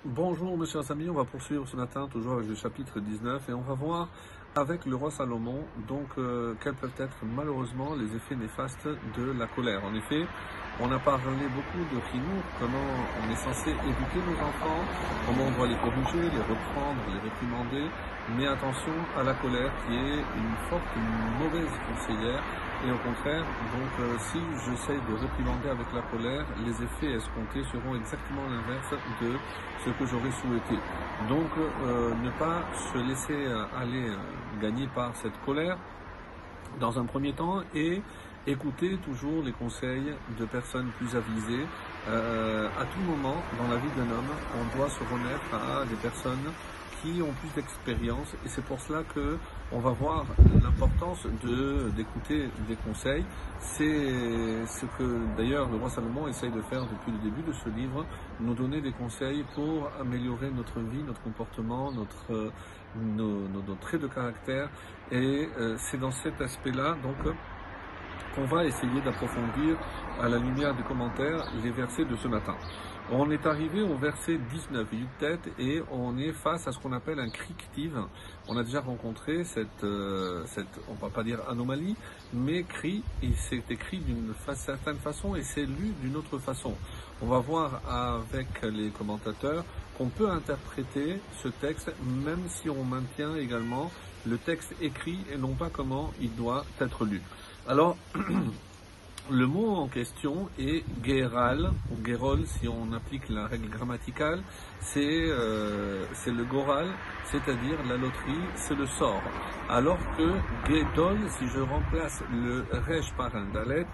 Bonjour mes chers amis, on va poursuivre ce matin toujours avec le chapitre 19 et on va voir avec le roi Salomon quels peuvent être malheureusement les effets néfastes de la colère. En effet, on a parlé beaucoup de chinour, comment on est censé éduquer nos enfants, comment on doit les corriger, les reprendre, les réprimander, mais attention à la colère qui est une forte, une mauvaise conseillère. Et au contraire, si j'essaye de réprimander avec la colère, les effets escomptés seront exactement l'inverse de ce que j'aurais souhaité. Donc, ne pas se laisser aller gagner par cette colère dans un premier temps et écouter toujours les conseils de personnes plus avisées. À tout moment, dans la vie d'un homme, on doit se remettre à des personnes qui ont plus d'expérience et c'est pour cela que on va voir l'importance d'écouter des conseils. C'est ce que d'ailleurs le roi Salomon essaye de faire depuis le début de ce livre, nous donner des conseils pour améliorer notre vie, notre comportement, nos traits de caractère et c'est dans cet aspect-là qu'on va essayer d'approfondir à la lumière des commentaires les versets de ce matin. On est arrivé au verset 19, Yud-Tet, et on est face à ce qu'on appelle un cri ktiv. On a déjà rencontré cette on va pas dire anomalie, mais cri, et c'est écrit d'une certaine façon et c'est lu d'une autre façon. On va voir avec les commentateurs qu'on peut interpréter ce texte même si on maintient également le texte écrit et non pas comment il doit être lu. Alors, le mot en question est Geral, ou Gerol si on applique la règle grammaticale, c'est le Goral, c'est-à-dire la loterie, c'est le sort. Alors que Gedol, si je remplace le Resh par un Dalet,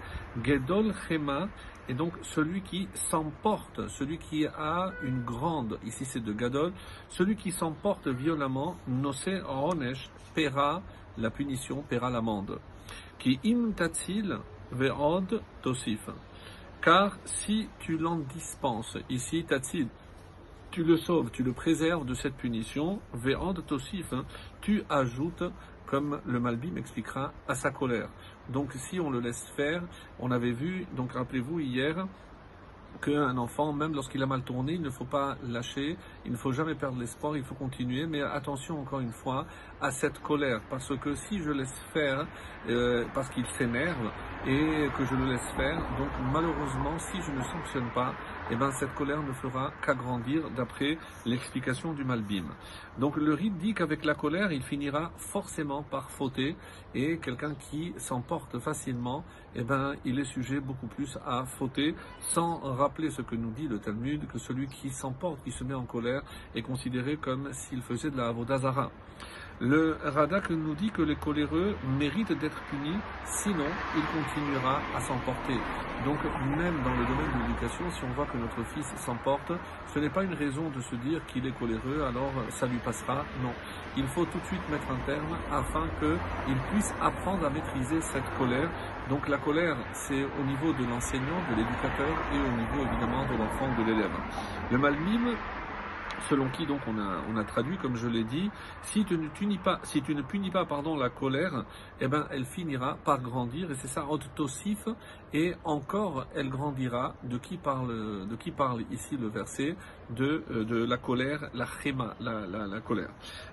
Gedol Chema, et donc celui qui s'emporte, celui qui a une grande, ici c'est de Gadol, celui qui s'emporte violemment, Nose Onesh, paiera la punition, paiera l'amende. Qui im tatzil ve'od tosif. Car si tu l'en dispenses, ici tatzil, tu le sauves, tu le préserves de cette punition, ve'od tosif, tu ajoutes, comme le Malbim expliquera, à sa colère. Donc si on le laisse faire, on avait vu, donc rappelez-vous hier, qu'un enfant, même lorsqu'il a mal tourné, il ne faut pas lâcher, il ne faut jamais perdre l'espoir, il faut continuer, mais attention encore une fois à cette colère, parce que si je laisse faire, parce qu'il s'énerve et que je le laisse faire, donc malheureusement, si je ne sanctionne pas, cette colère ne fera qu'agrandir d'après l'explication du Malbim. Donc le rite dit qu'avec la colère, il finira forcément par fauter et quelqu'un qui s'emporte facilement, il est sujet beaucoup plus à fauter, sans rappeler ce que nous dit le Talmud, que celui qui s'emporte, qui se met en colère, est considéré comme s'il faisait de la avoda zara. Le Radak nous dit que les coléreux méritent d'être punis, sinon il continuera à s'emporter. Donc même dans le domaine de l'éducation, si on voit que notre fils s'emporte, ce n'est pas une raison de se dire qu'il est coléreux, alors ça lui passera. Non, il faut tout de suite mettre un terme afin qu'il puisse apprendre à maîtriser cette colère. Donc la colère, c'est au niveau de l'enseignant, de l'éducateur et au niveau évidemment de l'enfant, de l'élève. Le Malbim, selon qui donc on a traduit, comme je l'ai dit, si tu ne punis pas la colère, elle finira par grandir, et c'est ça, Od Tosif, et encore elle grandira. De qui parle ici le verset de la colère, la chema, la colère.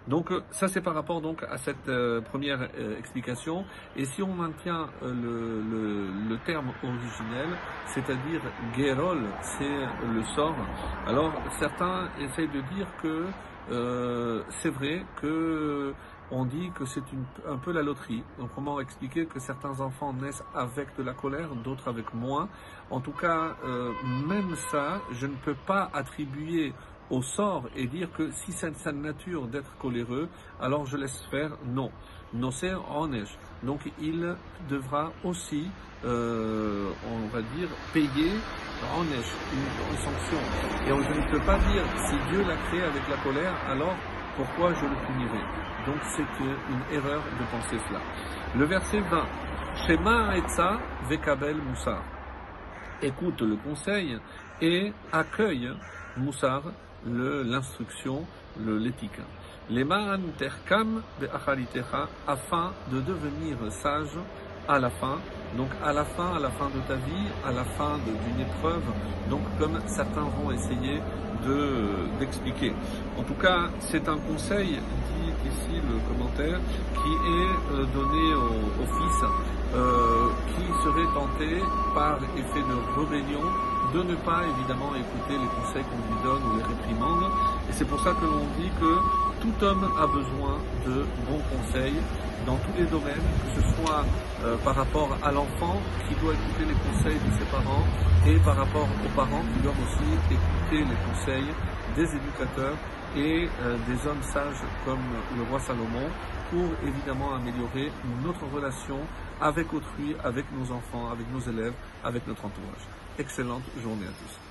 Donc ça c'est par rapport donc à cette première explication. Et si on maintient le terme originel, c'est-à-dire Gerol, c'est le sort. Alors certains essayent de dire que c'est vrai que on dit que c'est un peu la loterie. Donc comment expliquer que certains enfants naissent avec de la colère, d'autres avec moins. En tout cas, même ça, je ne peux pas attribuer au sort et dire que si c'est sa nature d'être coléreux, alors je laisse faire. Non. Noser onesh. Donc il devra aussi, on va dire, payer onesh, une sanction. Et je ne peux pas dire si Dieu l'a créé avec la colère, alors pourquoi je le punirai? Donc c'est une erreur de penser cela. Le verset 20. Shema etza vekabel musar. Écoute le conseil et accueille musar, l'instruction, l'éthique. Leman terkam be'achalitecha, afin de devenir sage à la fin, Donc à la fin de ta vie, à la fin d'une épreuve, donc comme certains vont essayer d'expliquer. En tout cas, c'est un conseil, dit ici le commentaire, qui est donné au fils qui serait tenté par effet de rébellion de ne pas évidemment écouter les conseils qu'on lui donne ou les réprimandes. Et c'est pour ça que l'on dit que tout homme a besoin de bons conseils dans tous les domaines, que ce soit par rapport à l'enfant qui doit écouter les conseils de ses parents et par rapport aux parents qui doivent aussi écouter les conseils des éducateurs et des hommes sages comme le roi Salomon pour évidemment améliorer notre relation avec autrui, avec nos enfants, avec nos élèves, avec notre entourage. Excellente journée à tous.